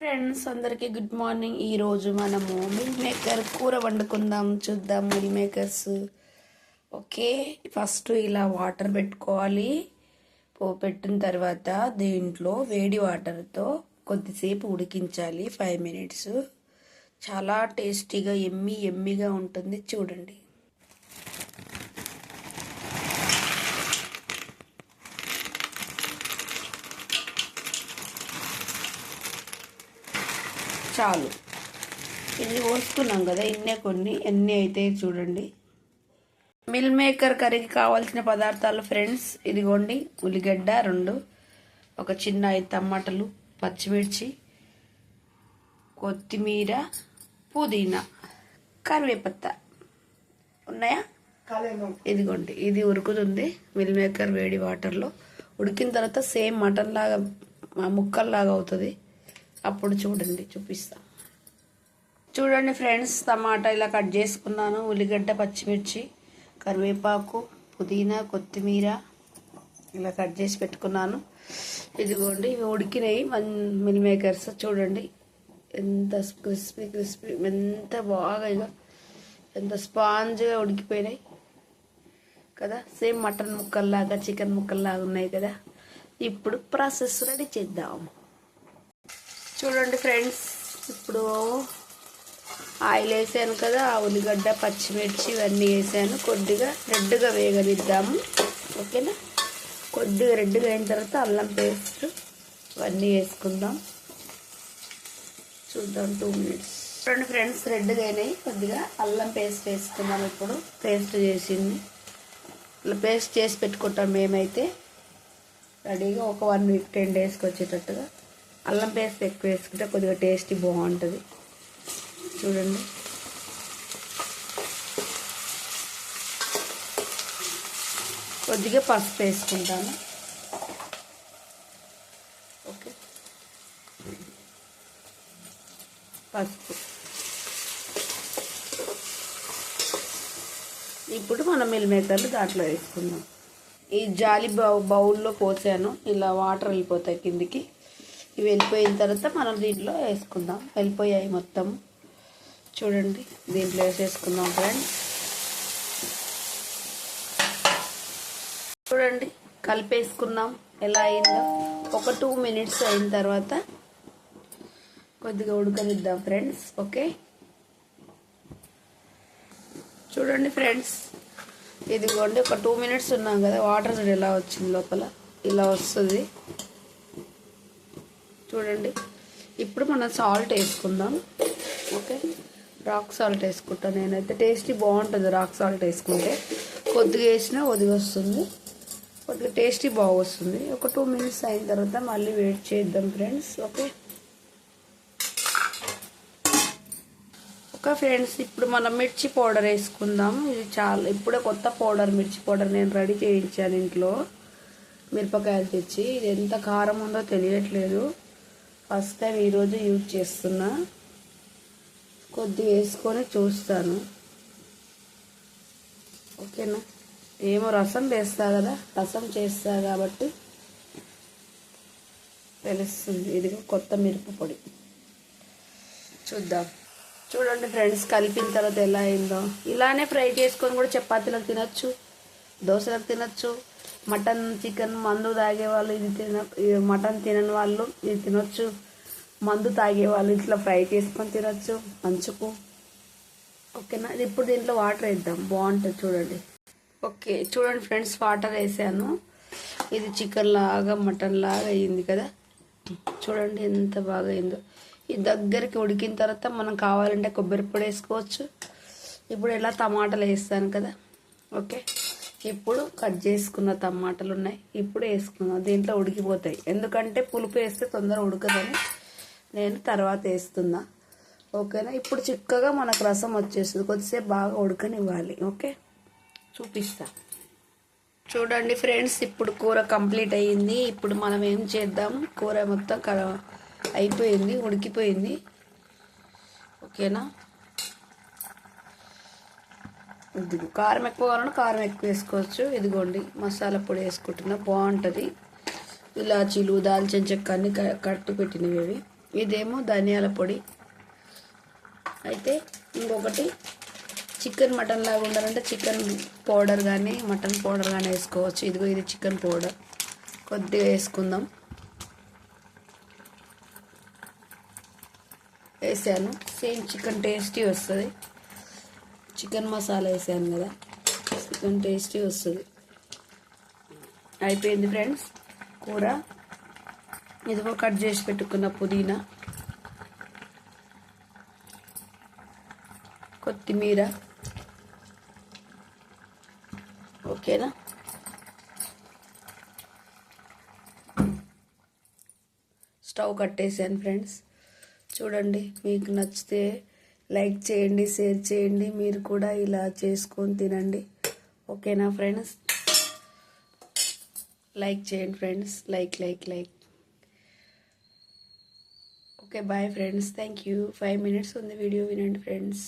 Friends అందరికీ good morning. ఈరోజు మనము మిల్ మేకర్ కూర వండుకుందాం. చూద్దాం మిల్ మేకర్స్. ఓకే, ఫస్ట్ ఇలా వాటర్ పెట్టుకోవాలి. పెట్టిన తర్వాత దీంట్లో వేడి వాటర్తో కొద్దిసేపు ఉడికించాలి, 5 minutes. చాలా టేస్టీగా ఎమ్మిగా ఉంటుంది. చూడండి. చాలు, ఇన్ని పోసుకున్నాం కదా, ఎన్ని అయితే చూడండి. మిల్ మేకర్ కర్రీకి కావాల్సిన పదార్థాలు ఫ్రెండ్స్ ఇదిగోండి. ఉల్లిగడ్డ 2, ఒక చిన్న 5 టమాటాలు, పచ్చిమిర్చి, కొత్తిమీర, పుదీనా, కరివేపత్త ఉన్నాయా? ఇదిగోండి, ఇది ఉడుకుతుంది మిల్ మేకర్ వేడి వాటర్లో. ఉడికిన తర్వాత సేమ్ మటన్ లాగా ముక్కల్లాగా అవుతుంది. అప్పుడు చూపిస్తా. చూడండి ఫ్రెండ్స్, టమాటా ఇలా కట్ చేసుకున్నాను. ఉల్లిగడ్డ, పచ్చిమిర్చి, కరివేపాకు, పుదీనా, కొత్తిమీర ఇలా కట్ చేసి పెట్టుకున్నాను. ఇదిగోండి, ఇవి ఉడికినాయి మిల్ మేకర్స్. చూడండి ఎంత క్రిస్పీ ఎంత బాగా, ఎంత స్పాంజ్గా ఉడికిపోయినాయి కదా. సేమ్ మటన్ ముక్కల్లాగా, చికెన్ ముక్కల్లాగా ఉన్నాయి కదా. ఇప్పుడు ప్రాసెస్ రెడీ చేద్దాం. చూడండి ఫ్రెండ్స్, ఇప్పుడు ఆయిల్ వేసాను కదా, ఉల్లిగడ్డ, పచ్చిమిర్చి ఇవన్నీ వేసాను. కొద్దిగా రెడ్గా వేగనిద్దాము. ఓకేనా? కొద్దిగా రెడ్గా అయిన తర్వాత అల్లం పేస్ట్ ఇవన్నీ వేసుకుందాం. చూద్దాం 2 minutes. చూడండి ఫ్రెండ్స్, రెడ్గా అయినాయి. కొద్దిగా అల్లం పేస్ట్ వేసుకుందాం. ఇప్పుడు పేస్ట్ చేసింది ఇలా పేస్ట్ చేసి పెట్టుకుంటాం మేమైతే రెడీగా. ఒక 1 week 10 daysకి వచ్చేటట్టుగా అల్లం పేస్ట్ ఎక్కువ వేసుకుంటే కొద్దిగా టేస్టీ బాగుంటుంది. చూడండి, కొద్దిగా పసుపు వేసుకుంటాను. ఓకే, పసుపు. ఇప్పుడు మనం మిల్ మేకర్లు దాంట్లో వేసుకుందాం. ఈ జాలి బౌల్లో పోసాను. ఇలా వాటర్ వెళ్ళిపోతాయి కిందికి. ఇవి వెళ్ళిపోయిన తర్వాత మనం దీంట్లో వేసుకుందాం. వెళ్ళిపోయాయి మొత్తం. చూడండి, దీంట్లో వేసేసుకుందాం ఫ్రెండ్స్. చూడండి, కలిపేసుకున్నాం. ఎలా అయిందో ఒక 2 minutes అయిన తర్వాత కొద్దిగా ఉడకనిద్దాం ఫ్రెండ్స్. ఓకే, చూడండి ఫ్రెండ్స్, ఇదిగోండి ఒక 2 minutes ఉన్నాం కదా. వాటర్ చూడండి ఎలా వచ్చింది, లోపల ఇలా వస్తుంది. చూడండి, ఇప్పుడు మనం సాల్ట్ వేసుకుందాం. ఓకే, రాక్ సాల్ట్ వేసుకుంటాను నేనైతే. టేస్టీ బాగుంటుంది రాక్ సాల్ట్ వేసుకుంటే. కొద్దిగా వేసినా ఒదిగి వస్తుంది, కొద్దిగా టేస్టీ బాగా వస్తుంది. ఒక 2 minutes అయిన తర్వాత మళ్ళీ వెయిట్ చేద్దాం ఫ్రెండ్స్. ఓకే ఫ్రెండ్స్, ఇప్పుడు మనం మిర్చి పౌడర్ వేసుకుందాం. ఇది చాలా ఇప్పుడే కొత్త పౌడర్, మిర్చి పౌడర్ నేను రెడీ చేయించాను ఇంట్లో మిరపకాయలు తెచ్చి. ఇది ఎంత కారం ఉందో తెలియట్లేదు. ఫస్ట్ టైం ఈరోజు యూజ్ చేస్తున్నా. కొద్దిగా వేసుకొని చూస్తాను. ఓకేనా? ఏమో రసం వేస్తా కదా, రసం చేస్తా కాబట్టి తెలుస్తుంది. ఇదిగో కొత్త మిరప పొడి. చూద్దాం. చూడండి ఫ్రెండ్స్, కలిపిన తర్వాత ఎలా అయిందో. ఇలానే ఫ్రై చేసుకొని కూడా చపాతీలకు తినచ్చు, దోశలకు తినచ్చు. మటన్, చికెన్ మందు తాగే వాళ్ళు మటన్ తినని వాళ్ళు ఇది తినొచ్చు. మందు తాగే వాళ్ళు ఇట్లా ఫ్రై చేసుకొని తినొచ్చు మంచుకు. ఓకేనా? ఇప్పుడు దీంట్లో వాటర్ వేద్దాం, బాగుంటుంది. చూడండి. ఓకే, చూడండి ఫ్రెండ్స్, వాటర్ వేసాను. ఇది చికెన్ లాగా మటన్ లాగా అయ్యింది కదా. చూడండి ఎంత బాగా అయిందో. ఈ దగ్గరికి ఉడికిన తర్వాత మనం కావాలంటే కొబ్బరి పొడి వేసుకోవచ్చు. ఇప్పుడు ఇలా టమాటాలు వేస్తాను కదా. ఓకే, ఇప్పుడు కట్ చేసుకున్న టమాటాలు ఉన్నాయి, ఇప్పుడు వేసుకుందాం. దీంట్లో ఉడికిపోతాయి, ఎందుకంటే పులుపు వేస్తే తొందరగా ఉడకదని నేను తర్వాత వేస్తున్నా. ఓకేనా? ఇప్పుడు చిక్కగా మనకు రసం వచ్చేస్తుంది. కొద్దిసేపు బాగా ఉడకనివ్వాలి. ఓకే, చూపిస్తా. చూడండి ఫ్రెండ్స్, ఇప్పుడు కూర కంప్లీట్ అయ్యింది. ఇప్పుడు మనం ఏం చేద్దాం, కూర మొత్తం అయిపోయింది, ఉడికిపోయింది. ఓకేనా? కారం ఎక్కువ కావాలన్నా కారం ఎక్కువ వేసుకోవచ్చు. ఇదిగోండి, మసాలా పొడి వేసుకుంటున్నా, బాగుంటుంది. ఇలాచీలు, దాల్చిన చెక్క అన్ని కట్టి పెట్టినవి అవి. ఇదేమో ధనియాల పొడి. అయితే ఇంకొకటి చికెన్ మటన్ లాగా ఉండాలంటే చికెన్ పౌడర్ కానీ మటన్ పౌడర్ కానీ వేసుకోవచ్చు. ఇదిగో ఇది చికెన్ పౌడర్ కొద్దిగా వేసుకుందాం. వేసాను, సేమ్ చికెన్ టేస్టీ వస్తుంది. చికెన్ మసాలా వేసాను కదా, చికెన్ టేస్టీ వస్తుంది. అయిపోయింది ఫ్రెండ్స్ కూర. ఇదిగో కట్ చేసి పెట్టుకున్న పుదీనా, కొత్తిమీర. ఓకేనా? స్టవ్ కట్టేసాను ఫ్రెండ్స్. చూడండి, మీకు నచ్చితే లైక్ చేయండి, షేర్ చేయండి. మీరు కూడా ఇలా చేసుకొని తినండి. ఓకేనా ఫ్రెండ్స్? లైక్ చేయండి friends. Like. Okay, bye friends. Thank you. 5 minutes ఉంది వీడియో, వినండి ఫ్రెండ్స్.